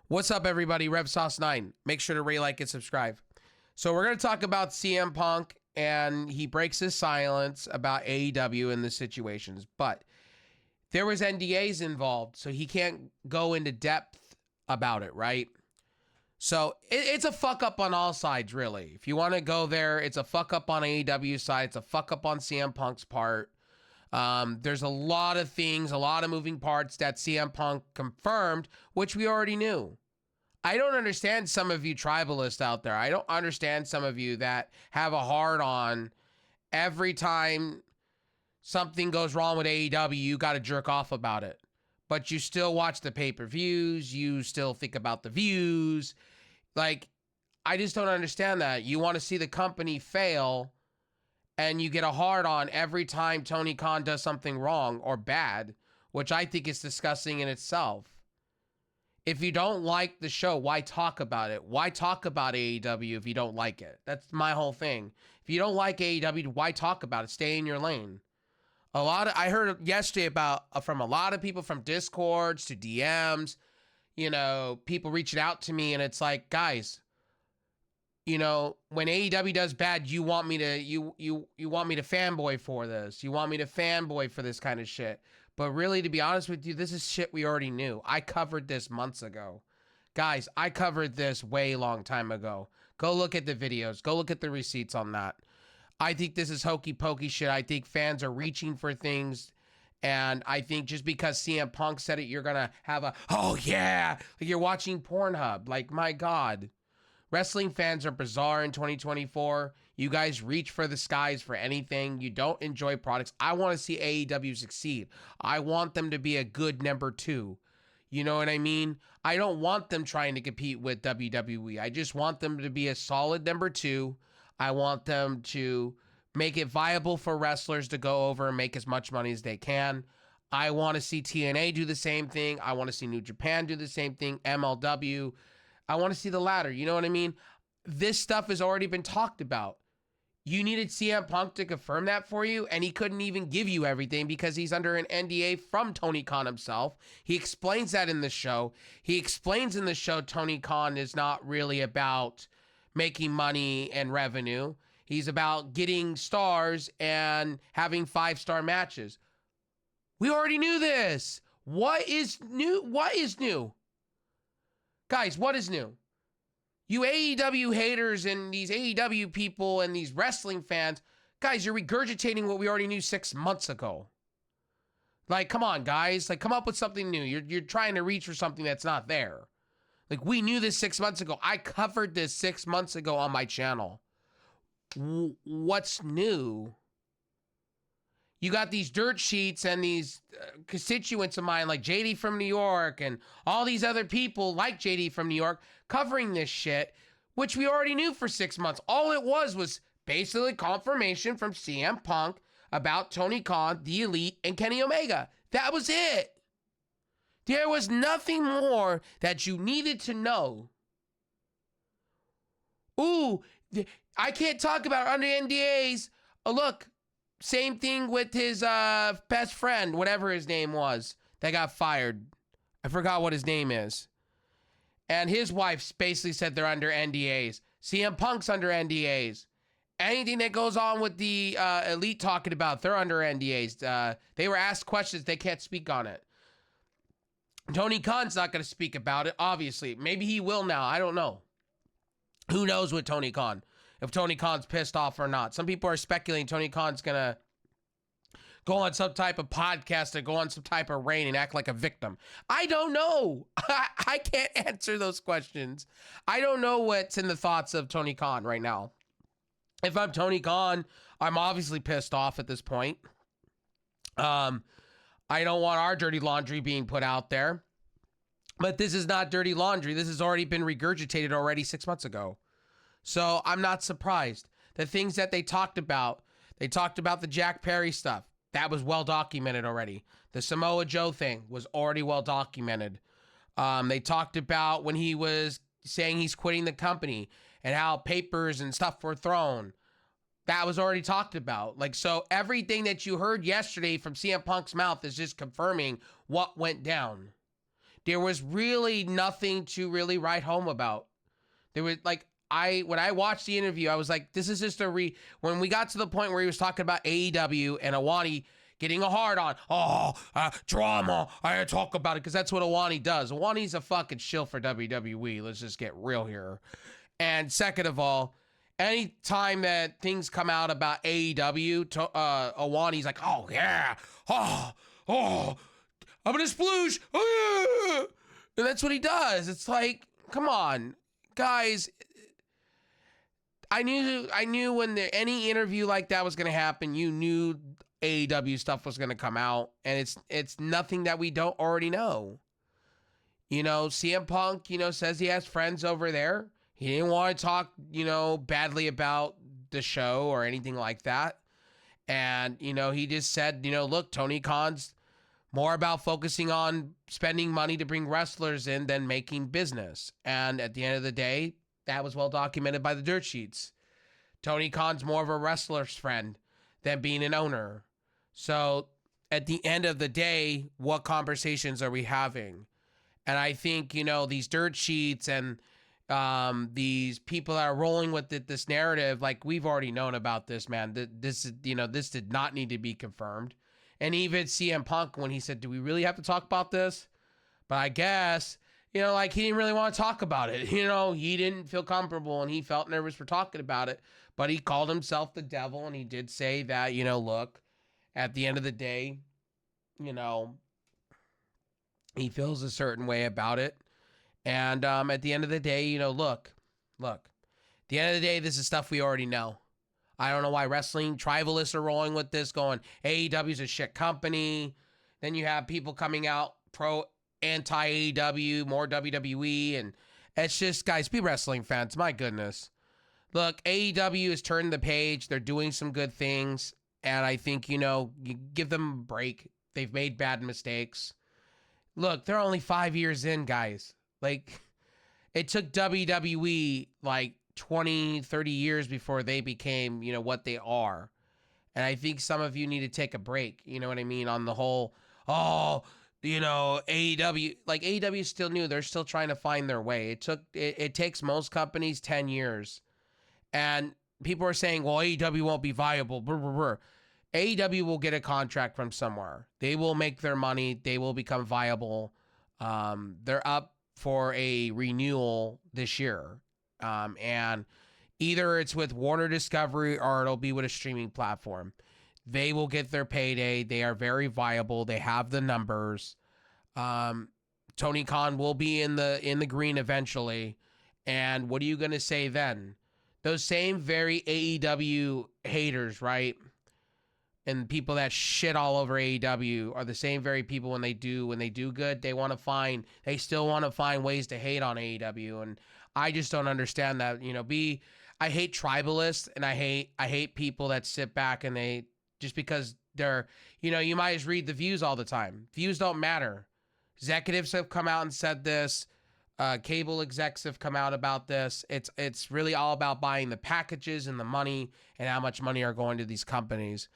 What's up, everybody? RevSauce9. Make sure to rate, like, and subscribe. So we're going to talk about CM Punk, and he breaks his silence about AEW and the situations. But there was NDAs involved, so he can't go into depth about it, right? So it's a fuck up on all sides, really. If you want to go there, it's a fuck up on AEW side. It's a fuck up on CM Punk's part. There's a lot of things, a lot of moving parts that CM Punk confirmed, which we already knew. I don't understand some of you tribalists out there. I don't understand some of you that have a hard on every time something goes wrong with AEW, you got to jerk off about it. But you still watch the pay-per-views. You still think about the views. Like, I just don't understand that. You want to see the company fail, and you get a hard on every time Tony Khan does something wrong or bad, which I think is disgusting in itself. If you don't like the show, why talk about it? Why talk about AEW if you don't like it? That's my whole thing. If you don't like AEW, why talk about it? Stay in your lane. I heard yesterday from a lot of people, from Discords to DMs, people reaching out to me, and it's like, guys, when AEW does bad, you want me to you want me to fanboy for this. You want me to fanboy for this kind of shit. But really, to be honest with you, this is shit we already knew. I covered this months ago. Guys, I covered this way long time ago. Go look at the videos. Go look at the receipts on that. I think this is hokey pokey shit. I think fans are reaching for things. And I think just because CM Punk said it, you're going to have oh yeah, like you're watching Pornhub. Like, my God. Wrestling fans are bizarre in 2024. You guys reach for the skies for anything. You don't enjoy products. I want to see AEW succeed. I want them to be a good number 2. You know what I mean? I don't want them trying to compete with WWE. I just want them to be a solid number 2. I want them to make it viable for wrestlers to go over and make as much money as they can. I want to see TNA do the same thing. I want to see New Japan do the same thing. MLW. I want to see the latter. You know what I mean? This stuff has already been talked about. You needed CM Punk to confirm that for you, and he couldn't even give you everything because he's under an NDA from Tony Khan himself. He explains that in the show. He explains in the show Tony Khan is not really about making money and revenue. He's about getting stars and having 5-star matches. We already knew this. What is new? What is new? Guys, what is new? You AEW haters and these AEW people and these wrestling fans, guys, you're regurgitating what we already knew 6 months ago. Like, come on, guys. Like, come up with something new. You're trying to reach for something that's not there. Like, we knew this 6 months ago. I covered this 6 months ago on my channel. What's new? You got these dirt sheets and these constituents of mine like JD from New York and all these other people like JD from New York covering this shit, which we already knew for 6 months. All it was basically confirmation from CM Punk about Tony Khan, The Elite, and Kenny Omega. That was it. There was nothing more that you needed to know. Ooh, I can't talk about under NDAs. Oh, look. Same thing with his best friend, whatever his name was, that got fired. I forgot what his name is. And his wife basically said they're under NDAs. CM Punk's under NDAs. Anything that goes on with the Elite talking about, they're under NDAs. They were asked questions, they can't speak on it. Tony Khan's not going to speak about it, obviously. Maybe he will now, I don't know. Who knows with Tony Khan? If Tony Khan's pissed off or not. Some people are speculating Tony Khan's going to go on some type of podcast or go on some type of reign and act like a victim. I don't know. I can't answer those questions. I don't know what's in the thoughts of Tony Khan right now. If I'm Tony Khan, I'm obviously pissed off at this point. I don't want our dirty laundry being put out there. But this is not dirty laundry. This has already been regurgitated already 6 months ago. So I'm not surprised. The things that they talked about the Jack Perry stuff. That was well documented already. The Samoa Joe thing was already well documented. They talked about when he was saying he's quitting the company and how papers and stuff were thrown. That was already talked about. Like, so everything that you heard yesterday from CM Punk's mouth is just confirming what went down. there was really nothing to really write home about. There was like, when I watched the interview, I was like, this is just when we got to the point where he was talking about AEW and Helwani getting a hard on, drama, I gotta talk about it, because that's what Helwani does. Helwani's a fucking shill for WWE. Let's just get real here. And second of all, anytime that things come out about AEW, Helwani's like, oh yeah, I'm gonna sploosh, and that's what he does. It's like, come on, guys. I knew when any interview like that was gonna happen, you knew AEW stuff was gonna come out, and it's nothing that we don't already know. You know, CM Punk, says he has friends over there. He didn't want to talk, badly about the show or anything like that. And, he just said, look, Tony Khan's more about focusing on spending money to bring wrestlers in than making business. And at the end of the day, that was well documented by the dirt sheets. Tony Khan's more of a wrestler's friend than being an owner. So at the end of the day, what conversations are we having? And I think, these dirt sheets and these people that are rolling with this narrative, like, we've already known about this, man. This did not need to be confirmed. And even CM Punk, when he said, do we really have to talk about this? But I guess, he didn't really want to talk about it. He didn't feel comfortable and he felt nervous for talking about it. But he called himself the devil, and he did say that, look, at the end of the day, he feels a certain way about it. And at the end of the day, look, at the end of the day, this is stuff we already know. I don't know why wrestling tribalists are rolling with this, going, AEW's a shit company. Then you have people coming out anti-AEW, more WWE, and it's just, guys, be wrestling fans. My goodness. Look, AEW has turned the page. They're doing some good things, and I think, you give them a break. They've made bad mistakes. Look, they're only 5 years in, guys. Like, it took WWE, 20, 30 years before they became, what they are. And I think some of you need to take a break, you know what I mean, on the whole, AEW, AEW is still new. They're still trying to find their way. It takes most companies 10 years. And people are saying, well, AEW won't be viable. AEW will get a contract from somewhere. They will make their money. They will become viable. They're up for a renewal this year. And either it's with Warner Discovery or it'll be with a streaming platform. They will get their payday. They are very viable. They have the numbers. Tony Khan will be in the green eventually. And what are you going to say then? Those same very AEW haters, right? And people that shit all over AEW are the same very people when they do good, they still want to find ways to hate on AEW. And I just don't understand that, I hate tribalists, and I hate people that sit back and they, just because they're, you might just read the views all the time. Views don't matter. Executives have come out and said this. Cable execs have come out about this. It's really all about buying the packages and the money and how much money are going to these companies.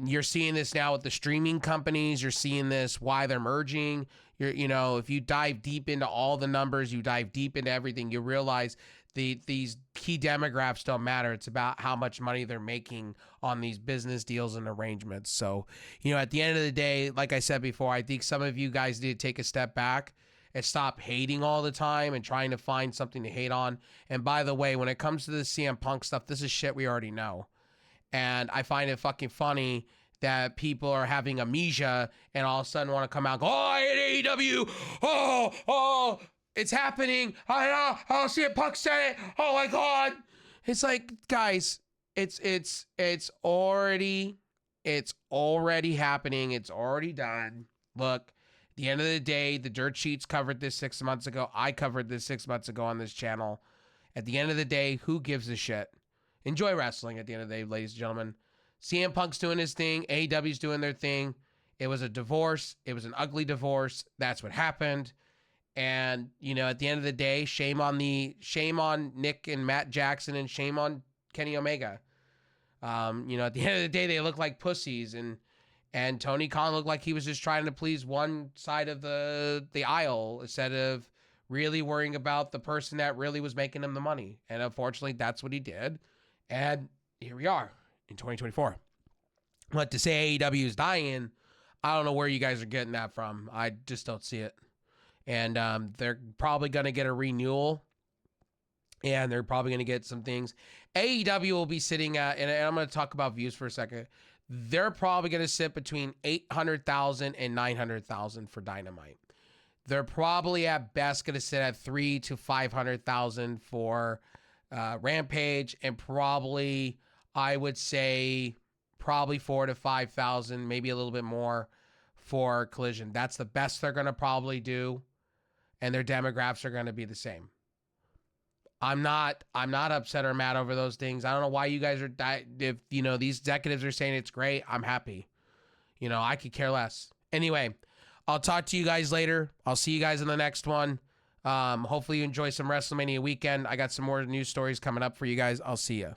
You're seeing this now with the streaming companies. You're seeing this, why they're merging. If you dive deep into all the numbers, you dive deep into everything, you realize these key demographics don't matter. It's about how much money they're making on these business deals and arrangements. So, at the end of the day, like I said before, I think some of you guys need to take a step back and stop hating all the time and trying to find something to hate on. And by the way, when it comes to the CM Punk stuff, this is shit we already know. And I find it fucking funny that people are having amnesia and all of a sudden want to come out and go, oh, I hate AEW. Oh, it's happening. Oh, CM Punk said it. Oh my God. It's like, guys, it's already happening. It's already done. Look, at the end of the day, the Dirt Sheets covered this 6 months ago. I covered this 6 months ago on this channel. At the end of the day, who gives a shit? Enjoy wrestling at the end of the day, ladies and gentlemen. CM Punk's doing his thing. AEW's doing their thing. It was a divorce. It was an ugly divorce. That's what happened. And, at the end of the day, shame on Nick and Matt Jackson, and shame on Kenny Omega. At the end of the day, they look like pussies. And And Tony Khan looked like he was just trying to please one side of the aisle instead of really worrying about the person that really was making him the money. And unfortunately, that's what he did. And here we are in 2024. But to say AEW is dying, I don't know where you guys are getting that from. I just don't see it. And they're probably going to get a renewal. And they're probably going to get some things. AEW will be sitting at, and I'm going to talk about views for a second. They're probably going to sit between 800,000 and 900,000 for Dynamite. They're probably at best going to sit at 300,000 to 500,000 for Rampage, and probably, I would say, probably 4,000 to 5,000, maybe a little bit more for Collision. That's the best they're going to probably do, and their demographics are going to be the same. I'm not upset or mad over those things. I don't know why you guys are, if, you know, these executives are saying it's great, I'm happy. You know, I could care less. Anyway, I'll talk to you guys later. I'll see you guys in the next one. Hopefully you enjoy some WrestleMania weekend. I got some more news stories coming up for you guys. I'll see you.